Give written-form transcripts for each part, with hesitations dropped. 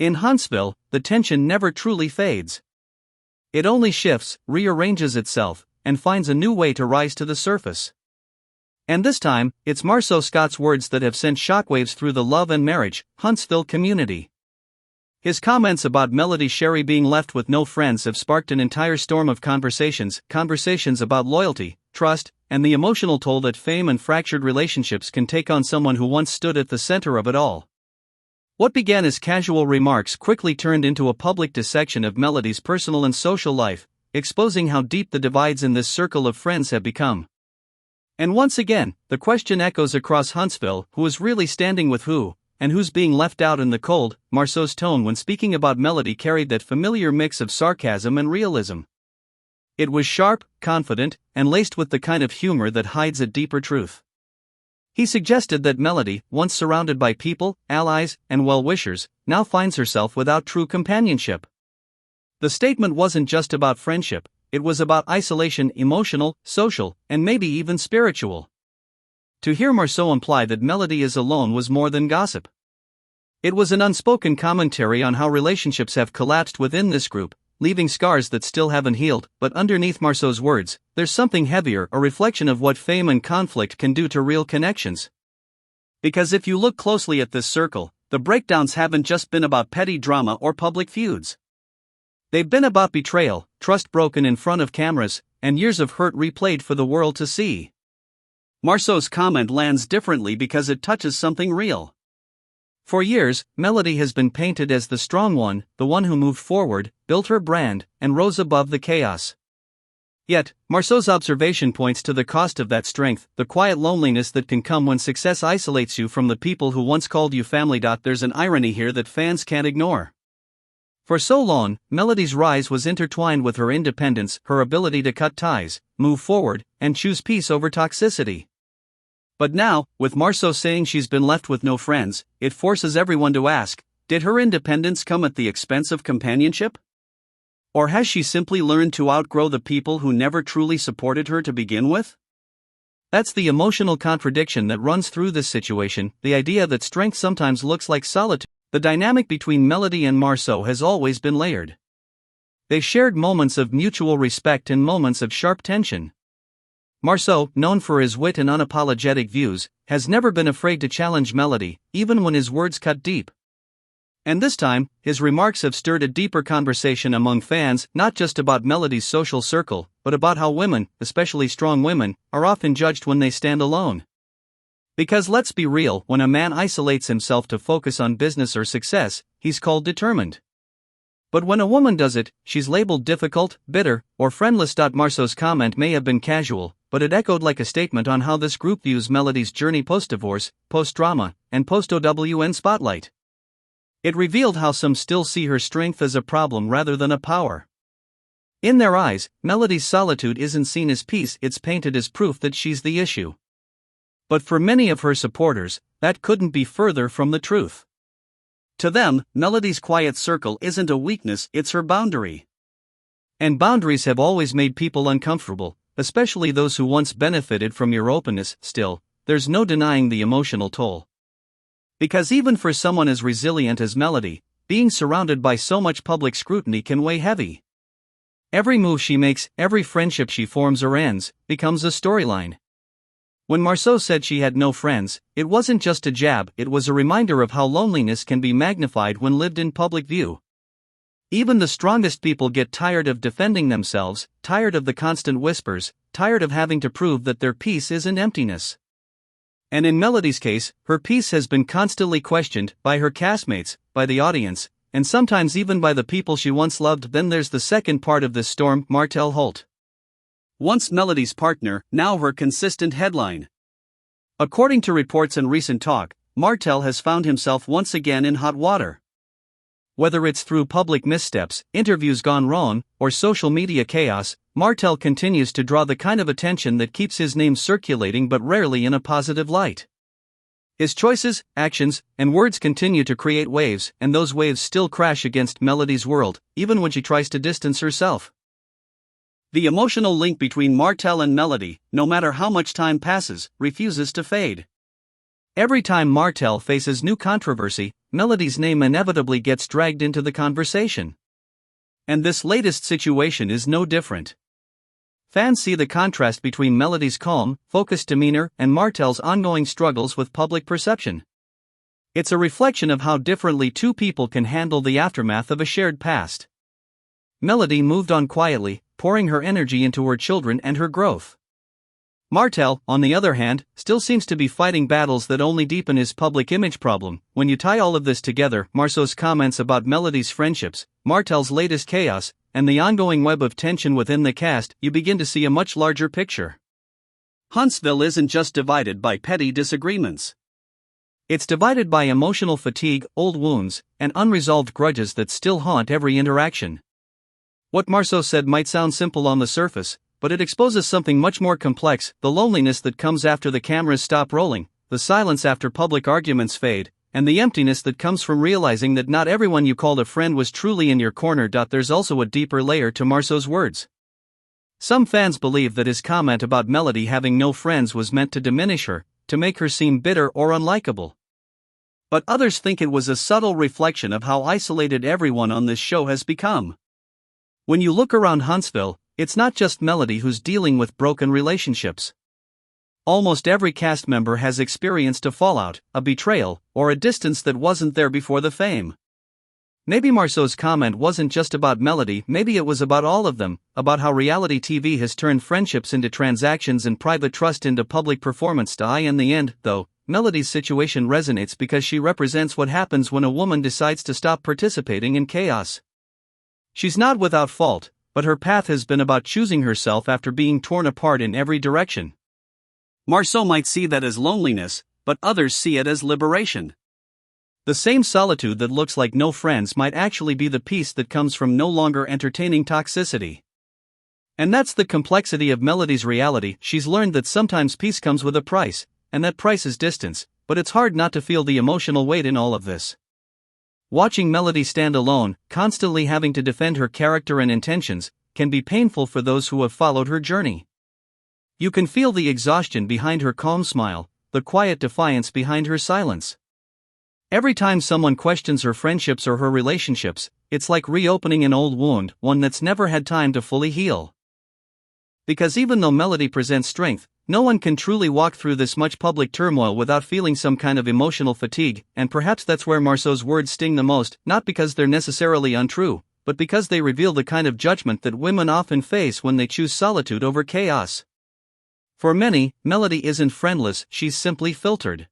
In Huntsville, the tension never truly fades. It only shifts, rearranges itself, and finds a new way to rise to the surface. And this time, it's Marsau Scott's words that have sent shockwaves through the love and marriage, Huntsville community. His comments about Melody Shari being left with no friends have sparked an entire storm of conversations about loyalty, trust, and the emotional toll that fame and fractured relationships can take on someone who once stood at the center of it all. What began as casual remarks quickly turned into a public dissection of Melody's personal and social life, exposing how deep the divides in this circle of friends have become. And once again, the question echoes across Huntsville: who is really standing with who, and who's being left out in the cold? Marsau's tone when speaking about Melody carried that familiar mix of sarcasm and realism. It was sharp, confident, and laced with the kind of humor that hides a deeper truth. He suggested that Melody, once surrounded by people, allies, and well-wishers, now finds herself without true companionship. The statement wasn't just about friendship, it was about isolation, emotional, social, and maybe even spiritual. To hear Marsau imply that Melody is alone was more than gossip. It was an unspoken commentary on how relationships have collapsed within this group, leaving scars that still haven't healed. But underneath Marsau's words, there's something heavier, a reflection of what fame and conflict can do to real connections. Because if you look closely at this circle, the breakdowns haven't just been about petty drama or public feuds. They've been about betrayal, trust broken in front of cameras, and years of hurt replayed for the world to see. Marsau's comment lands differently because it touches something real. For years, Melody has been painted as the strong one, the one who moved forward, built her brand, and rose above the chaos. Yet, Marsau's observation points to the cost of that strength, the quiet loneliness that can come when success isolates you from the people who once called you family. There's an irony here that fans can't ignore. For so long, Melody's rise was intertwined with her independence, her ability to cut ties, move forward, and choose peace over toxicity. But now, with Marsau saying she's been left with no friends, it forces everyone to ask, did her independence come at the expense of companionship? Or has she simply learned to outgrow the people who never truly supported her to begin with? That's the emotional contradiction that runs through this situation, the idea that strength sometimes looks like solitude. The dynamic between Melody and Marsau has always been layered. They shared moments of mutual respect and moments of sharp tension. Marsau, known for his wit and unapologetic views, has never been afraid to challenge Melody, even when his words cut deep. And this time, his remarks have stirred a deeper conversation among fans, not just about Melody's social circle, but about how women, especially strong women, are often judged when they stand alone. Because let's be real, when a man isolates himself to focus on business or success, he's called determined. But when a woman does it, she's labeled difficult, bitter, or friendless. Marsau's comment may have been casual, but it echoed like a statement on how this group views Melody's journey post-divorce, post-drama, and post-OWN spotlight. It revealed how some still see her strength as a problem rather than a power. In their eyes, Melody's solitude isn't seen as peace, it's painted as proof that she's the issue. But for many of her supporters, that couldn't be further from the truth. To them, Melody's quiet circle isn't a weakness, it's her boundary. And boundaries have always made people uncomfortable, especially those who once benefited from your openness. Still, there's no denying the emotional toll. Because even for someone as resilient as Melody, being surrounded by so much public scrutiny can weigh heavy. Every move she makes, every friendship she forms or ends, becomes a storyline. When Marsau said she had no friends, it wasn't just a jab, it was a reminder of how loneliness can be magnified when lived in public view. Even the strongest people get tired of defending themselves, tired of the constant whispers, tired of having to prove that their peace isn't emptiness. And in Melody's case, her peace has been constantly questioned by her castmates, by the audience, and sometimes even by the people she once loved. Then there's the second part of this storm, Martell Holt. Once Melody's partner, now her consistent headline. According to reports and recent talk, Martell has found himself once again in hot water. Whether it's through public missteps, interviews gone wrong, or social media chaos, Martell continues to draw the kind of attention that keeps his name circulating but rarely in a positive light. His choices, actions, and words continue to create waves, and those waves still crash against Melody's world, even when she tries to distance herself. The emotional link between Martell and Melody, no matter how much time passes, refuses to fade. Every time Martell faces new controversy, Melody's name inevitably gets dragged into the conversation. And this latest situation is no different. Fans see the contrast between Melody's calm, focused demeanor and Martell's ongoing struggles with public perception. It's a reflection of how differently two people can handle the aftermath of a shared past. Melody moved on quietly, pouring her energy into her children and her growth. Martell, on the other hand, still seems to be fighting battles that only deepen his public image problem. When you tie all of this together, Marsau's comments about Melody's friendships, Martell's latest chaos, and the ongoing web of tension within the cast, you begin to see a much larger picture. Huntsville isn't just divided by petty disagreements. It's divided by emotional fatigue, old wounds, and unresolved grudges that still haunt every interaction. What Marsau said might sound simple on the surface, but it exposes something much more complex: the loneliness that comes after the cameras stop rolling, the silence after public arguments fade, and the emptiness that comes from realizing that not everyone you called a friend was truly in your corner. There's also a deeper layer to Marsau's words. Some fans believe that his comment about Melody having no friends was meant to diminish her, to make her seem bitter or unlikable. But others think it was a subtle reflection of how isolated everyone on this show has become. When you look around Huntsville, it's not just Melody who's dealing with broken relationships. Almost every cast member has experienced a fallout, a betrayal, or a distance that wasn't there before the fame. Maybe Marsau's comment wasn't just about Melody, maybe it was about all of them, about how reality TV has turned friendships into transactions and private trust into public performance. In the end, though, Melody's situation resonates because she represents what happens when a woman decides to stop participating in chaos. She's not without fault, but her path has been about choosing herself after being torn apart in every direction. Marsau might see that as loneliness, but others see it as liberation. The same solitude that looks like no friends might actually be the peace that comes from no longer entertaining toxicity. And that's the complexity of Melody's reality. She's learned that sometimes peace comes with a price, and that price is distance, but it's hard not to feel the emotional weight in all of this. Watching Melody stand alone, constantly having to defend her character and intentions, can be painful for those who have followed her journey. You can feel the exhaustion behind her calm smile, the quiet defiance behind her silence. Every time someone questions her friendships or her relationships, it's like reopening an old wound, one that's never had time to fully heal. Because even though Melody presents strength, no one can truly walk through this much public turmoil without feeling some kind of emotional fatigue, and perhaps that's where Marsau's words sting the most, not because they're necessarily untrue, but because they reveal the kind of judgment that women often face when they choose solitude over chaos. For many, Melody isn't friendless, she's simply filtered.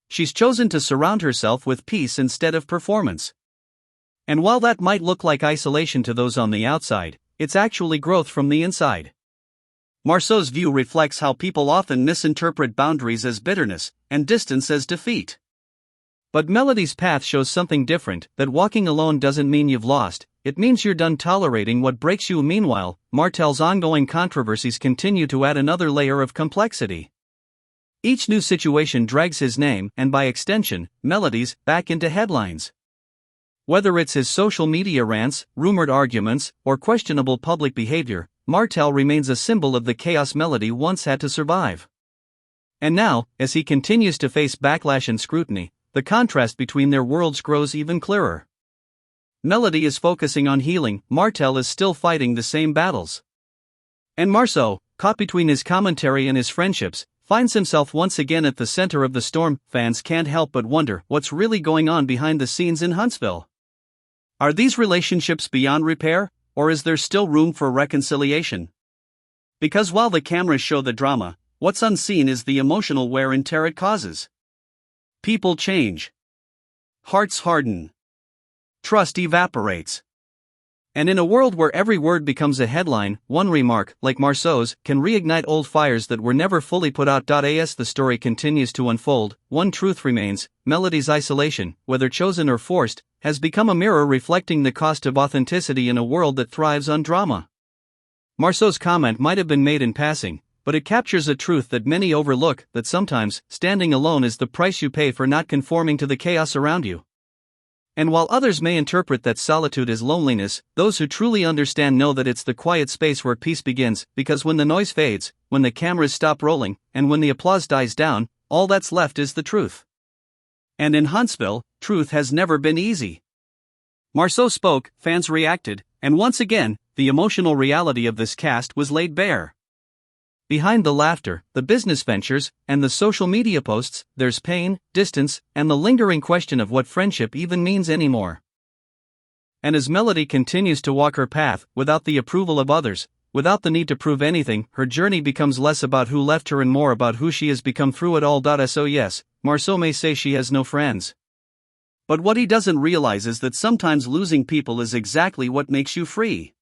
She's chosen to surround herself with peace instead of performance. And while that might look like isolation to those on the outside, it's actually growth from the inside. Marsau's view reflects how people often misinterpret boundaries as bitterness, and distance as defeat. But Melody's path shows something different, that walking alone doesn't mean you've lost, it means you're done tolerating what breaks you. Meanwhile, Martell's ongoing controversies continue to add another layer of complexity. Each new situation drags his name, and by extension, Melody's, back into headlines. Whether it's his social media rants, rumored arguments, or questionable public behavior, Martell remains a symbol of the chaos Melody once had to survive. And now, as he continues to face backlash and scrutiny, the contrast between their worlds grows even clearer. Melody is focusing on healing, Martell is still fighting the same battles. And Marsau, caught between his commentary and his friendships, finds himself once again at the center of the storm. Fans can't help but wonder what's really going on behind the scenes in Huntsville. Are these relationships beyond repair? Or is there still room for reconciliation? Because while the cameras show the drama, what's unseen is the emotional wear and tear it causes. People change. Hearts harden. Trust evaporates. And in a world where every word becomes a headline, one remark, like Marsau's, can reignite old fires that were never fully put out. As the story continues to unfold, one truth remains: Melody's isolation, whether chosen or forced, has become a mirror reflecting the cost of authenticity in a world that thrives on drama. Marsau's comment might have been made in passing, but it captures a truth that many overlook, that sometimes, standing alone is the price you pay for not conforming to the chaos around you. And while others may interpret that solitude as loneliness, those who truly understand know that it's the quiet space where peace begins, because when the noise fades, when the cameras stop rolling, and when the applause dies down, all that's left is the truth. And in Huntsville, truth has never been easy. Marsau spoke, fans reacted, and once again, the emotional reality of this cast was laid bare. Behind the laughter, the business ventures, and the social media posts, there's pain, distance, and the lingering question of what friendship even means anymore. And as Melody continues to walk her path, without the approval of others, without the need to prove anything, her journey becomes less about who left her and more about who she has become through it all. So yes, Marsau may say she has no friends. But what he doesn't realize is that sometimes losing people is exactly what makes you free.